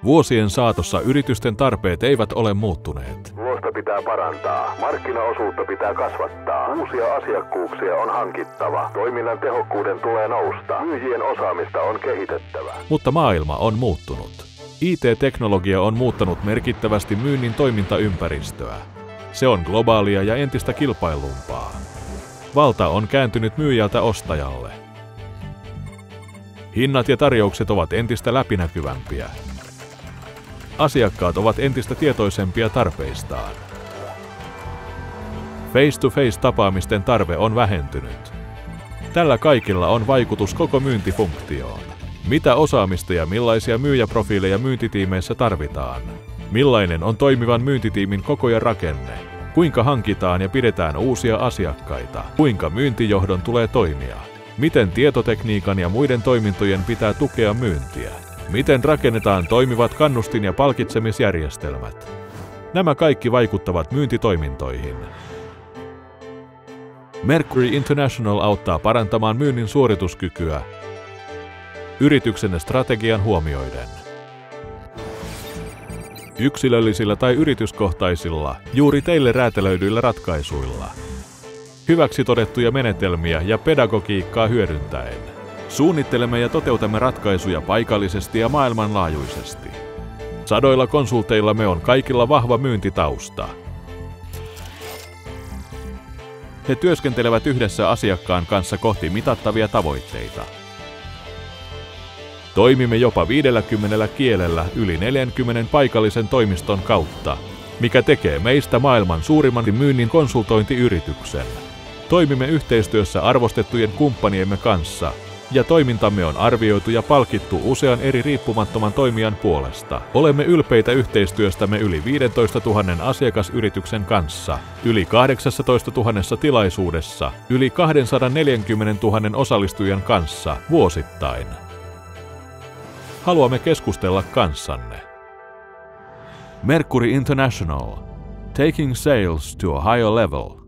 Vuosien saatossa yritysten tarpeet eivät ole muuttuneet. Tulosta pitää parantaa, markkinaosuutta pitää kasvattaa, uusia asiakkuuksia on hankittava, toiminnan tehokkuuden tulee nousta, myyjien osaamista on kehitettävä. Mutta maailma on muuttunut. IT-teknologia on muuttanut merkittävästi myynnin toimintaympäristöä. Se on globaalia ja entistä kilpaillumpaa. Valta on kääntynyt myyjältä ostajalle. Hinnat ja tarjoukset ovat entistä läpinäkyvämpiä. Asiakkaat ovat entistä tietoisempia tarpeistaan. Face-to-face-tapaamisten tarve on vähentynyt. Tällä kaikilla on vaikutus koko myyntifunktioon. Mitä osaamista ja millaisia myyjäprofiileja myyntitiimeissä tarvitaan? Millainen on toimivan myyntitiimin koko ja rakenne? Kuinka hankitaan ja pidetään uusia asiakkaita? Kuinka myyntijohdon tulee toimia? Miten tietotekniikan ja muiden toimintojen pitää tukea myyntiä? Miten rakennetaan toimivat kannustin- ja palkitsemisjärjestelmät? Nämä kaikki vaikuttavat myyntitoimintoihin. Mercury International auttaa parantamaan myynnin suorituskykyä yrityksenne strategian huomioiden. Yksilöllisillä tai yrityskohtaisilla, juuri teille räätälöidyillä ratkaisuilla. Hyväksi todettuja menetelmiä ja pedagogiikkaa hyödyntäen. Suunnittelemme ja toteutamme ratkaisuja paikallisesti ja maailmanlaajuisesti. Sadoilla konsulteillamme on kaikilla vahva myyntitausta. He työskentelevät yhdessä asiakkaan kanssa kohti mitattavia tavoitteita. Toimimme jopa 50 kielellä yli 40 paikallisen toimiston kautta, mikä tekee meistä maailman suurimman myynnin konsultointiyrityksen. Toimimme yhteistyössä arvostettujen kumppaniemme kanssa, ja toimintamme on arvioitu ja palkittu usean eri riippumattoman toimijan puolesta. Olemme ylpeitä yhteistyöstämme yli 15 000 asiakasyrityksen kanssa, yli 18 000 tilaisuudessa, yli 240 000 osallistujan kanssa vuosittain. Haluamme keskustella kanssanne. Mercury International. Taking sales to a higher level.